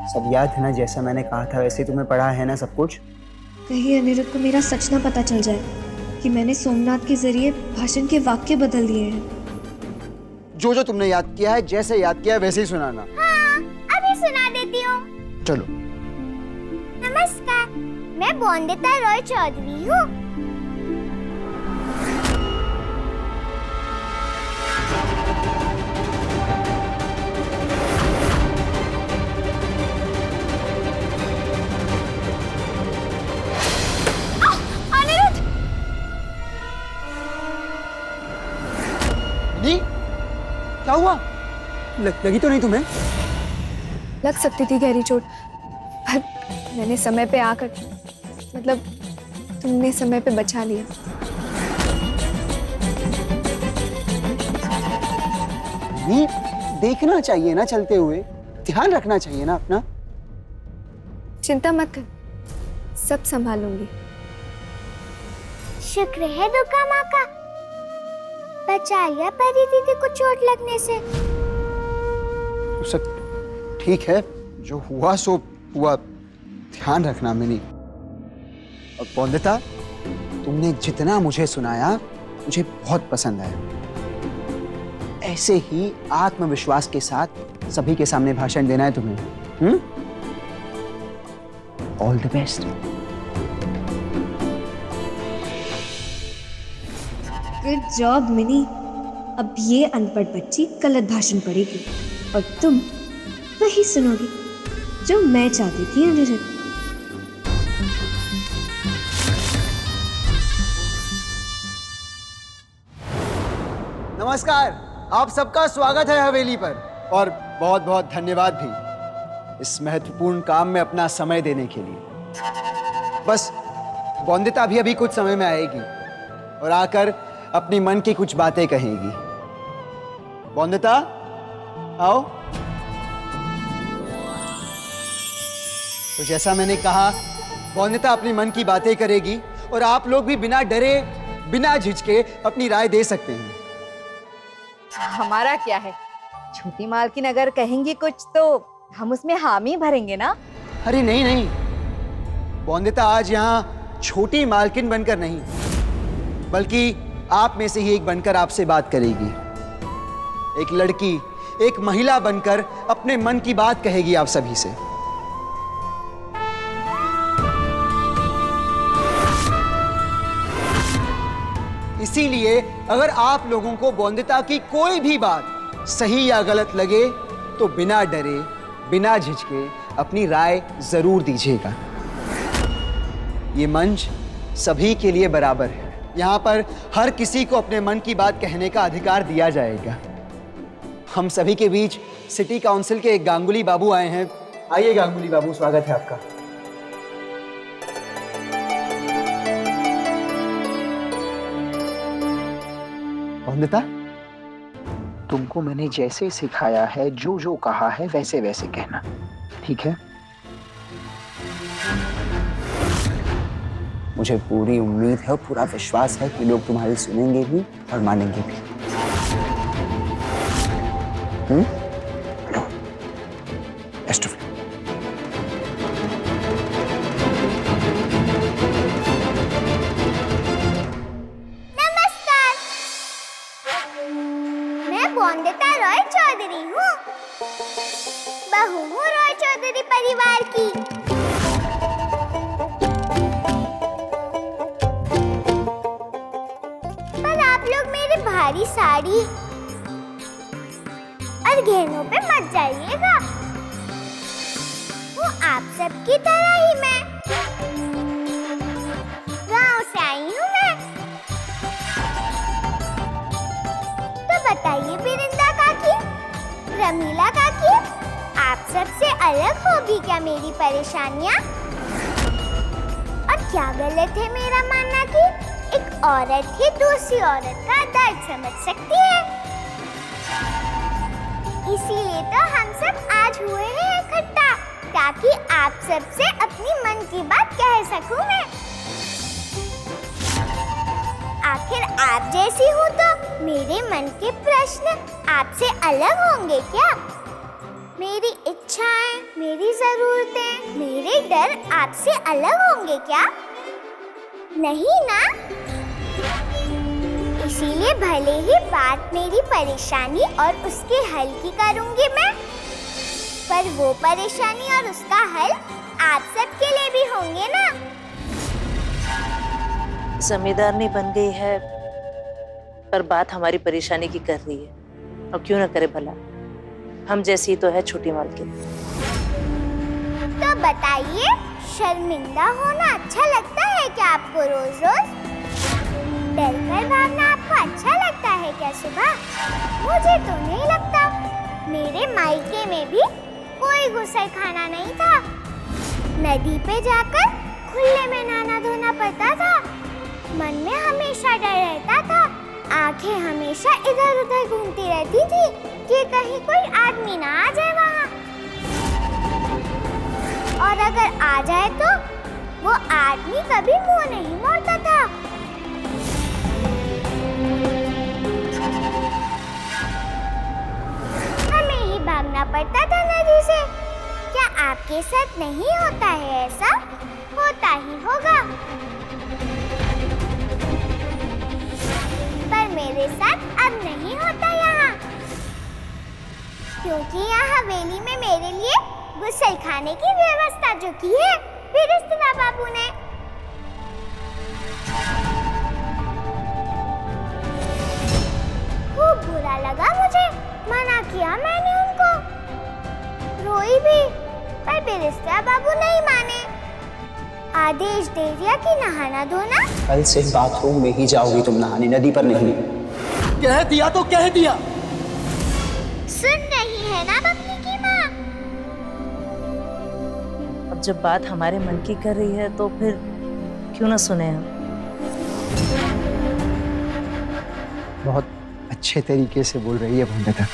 सब याद है ना? जैसा मैंने कहा था वैसे तुम्हें पढ़ा है ना सब कुछ? कहीं अनिरुद्ध को मेरा सच ना पता चल जाए कि मैंने सोमनाथ के जरिए भाषण के वाक्य बदल दिए हैं। जो जो तुमने याद किया है, जैसे याद किया है वैसे ही सुनाना। हाँ, अभी सुना देती हूँ। चलो। नमस्कार, मैं बोंदिता रॉय चौधरी हूँ। अनिरुद्ध! नहीं, क्या हुआ? लगी तो नहीं तुम्हें? लग सकती थी गहरी चोट, पर मैंने समय पे आकर, मतलब तुमने समय पे बचा लिया। नहीं, देखना चाहिए ना चलते हुए, ध्यान रखना चाहिए ना अपना। चिंता मत कर, सब संभालूंगी। शुक्र है दुर्गा माँ का, बचा लिया परी दीदी को चोट लगने से। तो सब ठीक है, जो हुआ सो हुआ, ध्यान रखना मिनी। और बोंदिता, तुमने जितना मुझे सुनाया मुझे बहुत पसंद आया। ऐसे ही आत्मविश्वास के साथ सभी के सामने भाषण देना है तुम्हें। All the best. Good job mini. अब ये अनपढ़ बच्ची गलत भाषण पढ़ेगी और तुम वही सुनोगी जो मैं चाहती थी अनिरुद्ध। नमस्कार, आप सबका स्वागत है हवेली पर, और बहुत बहुत धन्यवाद भी इस महत्वपूर्ण काम में अपना समय देने के लिए। बस बोंदिता भी अभी कुछ समय में आएगी और आकर अपनी मन की कुछ बातें कहेगी। बोंदिता, आओ। तो जैसा मैंने कहा, बोंदिता अपनी मन की बातें करेगी और आप लोग भी बिना डरे, बिना झिझके अपनी राय दे सकते हैं। हमारा क्या है, छोटी मालकिन अगर कहेंगी कुछ तो हम उसमें हामी भरेंगे ना। अरे नहीं नहीं, बोंदिता आज यहाँ छोटी मालकिन बनकर नहीं, बल्कि आप में से ही एक बनकर आपसे बात करेगी। एक लड़की, एक महिला बनकर अपने मन की बात कहेगी आप सभी से। इसीलिए अगर आप लोगों को बोंदिता की कोई भी बात सही या गलत लगे तो बिना डरे, बिना झिझके अपनी राय जरूर दीजिएगा। ये मंच सभी के लिए बराबर है। यहाँ पर हर किसी को अपने मन की बात कहने का अधिकार दिया जाएगा। हम सभी के बीच सिटी काउंसिल के एक गांगुली बाबू आए हैं। आइए गांगुली बाबू, स्वागत है आपका। बोंदिता, तुमको मैंने जैसे सिखाया है, जो जो कहा है वैसे वैसे कहना, ठीक है? मुझे पूरी उम्मीद है और पूरा विश्वास है कि लोग तुम्हारी सुनेंगे भी और मानेंगे भी। Best of luck. नमस्कार, मैं बोंदिता रॉय चौधरी हूँ। बहू हूँ रॉय चौधरी परिवार की। पर आप लोग मेरी भारी साड़ी और गहनों पे मत जाइएगा। वो आप सबकी तरह ही मैं गांव से आई हूँ मैं। तो बताइए बिरिंदा काकी, रमीला काकी, आप सबसे अलग होगी क्या मेरी परेशानियाँ? और क्या गलत है मेरा मानना कि एक औरत ही दूसरी औरत का दर्द समझ सकती है? इसीलिए तो हम सब आज हुए हैं इकट्ठा, ताकि आप सबसे अपनी मन की बात कह सकूं मैं। आखिर आप जैसी हूँ तो मेरे मन के प्रश्न आपसे अलग होंगे क्या? मेरी इच्छाएं, मेरी जरूरतें, मेरे डर आपसे अलग होंगे क्या? नहीं ना? इसीलिए भले ही बात मेरी परेशानी और उसके हल की करूंगी मैं, पर वो परेशानी और उसका हल आप सबके लिए भी होंगे ना? जमींदारनी बन गई है, पर बात हमारी परेशानी की कर रही है, और क्यों ना करे भला, हम जैसी तो है छोटी मालकिन। तो बताइए, शर्मिंदा होना अच्छा लगता है क्या आपको रोज रोज? डर कर भागना आपको अच्छा लगता है क्या सुबह? मुझे तो नहीं लगता। मेरे मायके में भी कोई गुस्लखाना नहीं था। नदी पे जाकर खुले में नहाना धोना पड़ता था। मन में हमेशा डर रहता था। आंखें हमेशा इधर उधर घूमती रहती थी कि कहीं कोई आदमी ना आ जाए वहाँ। और अगर आ जाए तो वो आदमी कभी मुंह नहीं मोड़ता था। हमें ही भागना पड़ता था नदी से। क्या आपके साथ नहीं होता है ऐसा? होता ही होगा। पर मेरे साथ अब नहीं होता यहाँ, क्योंकि यहाँ हवेली में मेरे लिए गुस्लखाने की व्यवस्था जो की है फिरिश्ता बाबू ने। खूब बुरा लगा मुझे, मना किया मैंने उनको, रोई भी, पर फिरिश्ता बाबू नहीं माने। आदेश दे दिया कि नहाना धोना कल से बाथरूम में ही जाओगी तुम नहाने, नदी पर नहीं। कह दिया तो कह दिया। सुन रही है ना बकरी की माँ? अब जब बात हमारे मन की कर रही है तो फिर क्यों ना सुने हम। बहुत अच्छे तरीके से बोल रही है वंदिता।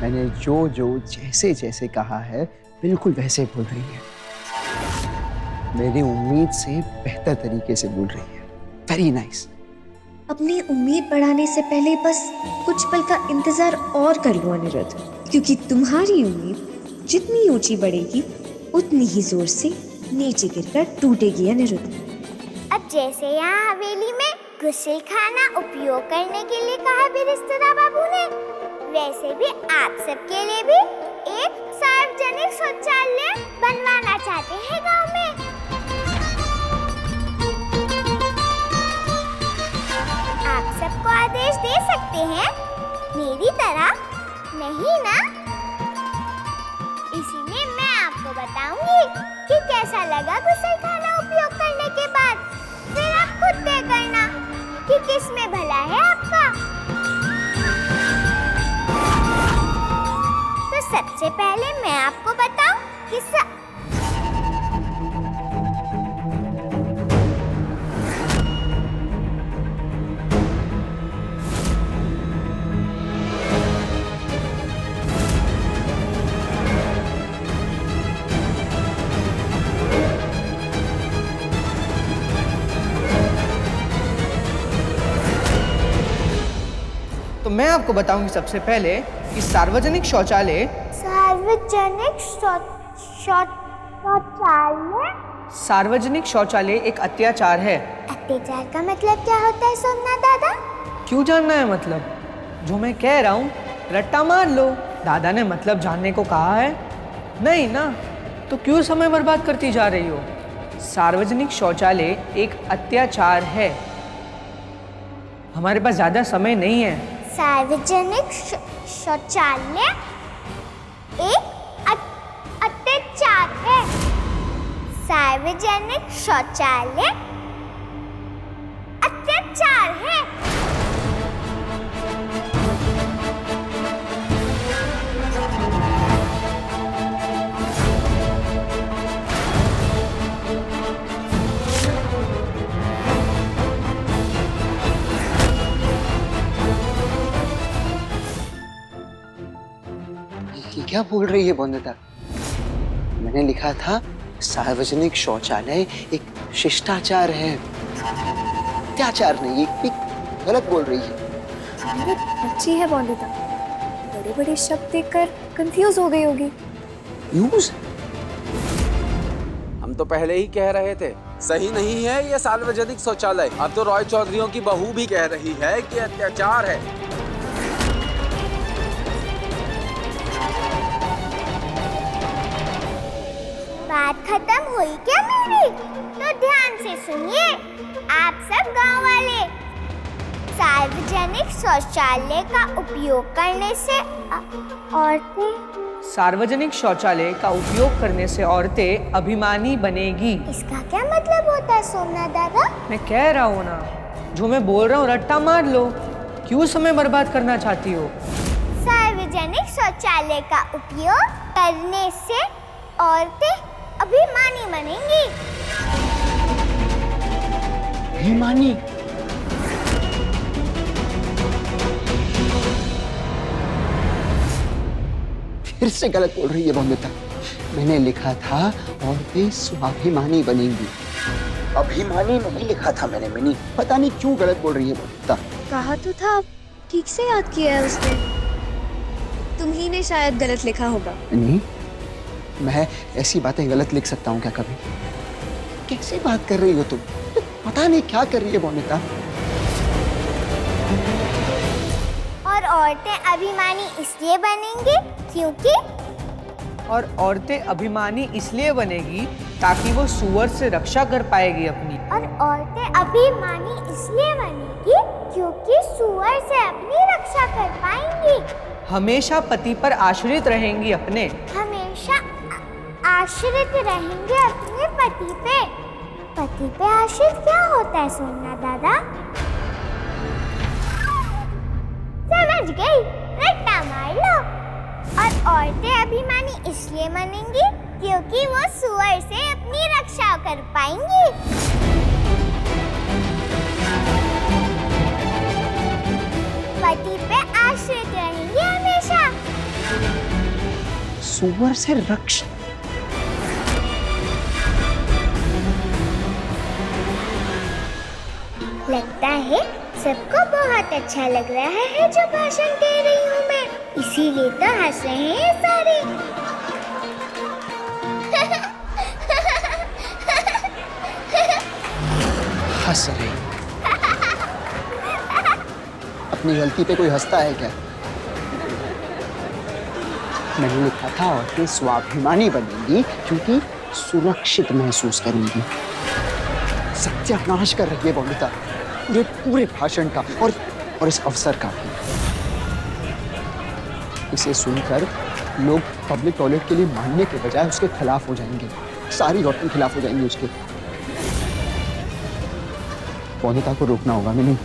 मैंने जो जो जैसे जैसे कहा है बिल्कुल वैसे बोल रही है। मेरी उम्मीद से बेहतर तरीके से बोल रही है। Very nice. अपनी उम्मीद बढ़ाने से पहले बस कुछ पल का इंतजार और कर लो अनिरुद्ध, क्योंकि तुम्हारी उम्मीद जितनी ऊंची बढ़ेगी उतनी ही जोर से नीचे गिरकर टूटेगी अनिरुद्ध। अब जैसे यहाँ हवेली में गुस्लखाना उपयोग करने के लिए कहा फिरिश्ता बाबू ने, वैसे भी आप सबके लिए भी एक सार्वजनिक शौचालय बनवाना चाहते हैं गांव में। आप सबको आदेश दे सकते हैं, मेरी तरह नहीं ना? इसीलिए मैं आपको बताऊंगी कि कैसा लगा गुस्लखाना उपयोग करने के बाद। फिर आप खुद तय करना कि किस में भला है आपका। तो सबसे पहले मैं आपको बताऊं कि तो मैं आपको बताऊंगी सबसे पहले कि सार्वजनिक शौचालय सार्वजनिक शौचालय एक अत्याचार है। अत्याचार का मतलब क्या होता है सोमनाथ दादा? क्यों जानना है मतलब? जो मैं कह रहा हूँ रट्टा मार लो। दादा ने मतलब जानने को कहा है? नहीं ना, तो क्यों समय बर्बाद करती जा रही हो? सार्वजनिक शौचालय एक अत्याचार है। हमारे पास ज्यादा समय नहीं है। सार्वजनिक शौचालय एक अत्याचार है। सार्वजनिक शौचालय अत्याचार है। ये क्या बोल रही है वंदिता? मैंने लिखा था सार्वजनिक शौचालय एक शिष्टाचार है, अत्याचार नहीं। ये गलत बोल रही है। अच्छी है वंदिता, बड़े बड़े शब्द देखकर कंफ्यूज हो गई होगी। यूज? हम तो पहले ही कह रहे थे सही नहीं है ये सार्वजनिक शौचालय। अब तो रॉय चौधरियों की बहू भी कह रही है कि अत्याचार है। बात खत्म हुई क्या मेरी? तो ध्यान से सुनिए आप सब गांव वाले। सार्वजनिक शौचालय का उपयोग करने से औरतें सार्वजनिक शौचालय का उपयोग करने से औरतें अभिमानी बनेगी। इसका क्या मतलब होता है सोमनाथ दादा? मैं कह रहा हूँ ना, जो मैं बोल रहा हूँ रट्टा मार लो। क्यों समय बर्बाद करना चाहती हो? सार्वजनिक शौचालय का उपयोग करने से औरतें अभिमानी बनेंगी। अभिमानी? फिर से गलत बोल रही है बंदिता। मैंने लिखा था औरतें स्वाभिमानी बनेंगी, अभिमानी नहीं लिखा था मैंने। मिनी पता नहीं क्यों गलत बोल रही है बंदिता। कहा तो था, ठीक से याद किया है उसने। तुम ही ने शायद गलत लिखा होगा। नहीं, मैं ऐसी बातें गलत लिख सकता हूँ क्या कभी? कैसे बात कर रही हो तुम? पता नहीं क्या कर रही है बंदिता। और औरतें अभिमानी इसलिए बनेंगी क्योंकि और औरतें अभिमानी इसलिए बनेगी ताकि वो सुअर से रक्षा कर पाएगी अपनी। और औरतें अभिमानी इसलिए बनेगी क्योंकि सुअर से अपनी रक्षा कर पाएंगी। हमेशा पति पर आश्रित रहेंगी अपने। हमेशा आश्रित रहेंगे अपने पति पे। पति पे आश्रित क्या होता है सोमनाथ दादा? समझ गई, रट्टा मार लो। और औरतें अभिमानी इसलिए बनेंगी क्योंकि वो सुअर से अपनी रक्षा कर पाएंगी। पति पे आश्रित रहेंगी हमेशा। सुअर से रक्षा? लगता है सबको बहुत अच्छा लग रहा है जो भाषण दे रही हूँ मैं, इसीलिए तो हंस रहे हैं सारे। हंस रहे? अपनी गलती पे कोई हंसता है क्या? मैंने लिखा था औरतें स्वाभिमानी बनेंगी क्योंकि सुरक्षित महसूस करेंगी। सत्यानाश कर रही है बंदिता पूरे भाषण का और इस अवसर का भी। इसे सुनकर लोग पब्लिक टॉयलेट के लिए मानने के बजाय उसके खिलाफ हो जाएंगे। सारी औरतें खिलाफ हो जाएंगी उसके। बंदिता को रोकना होगा। मैंने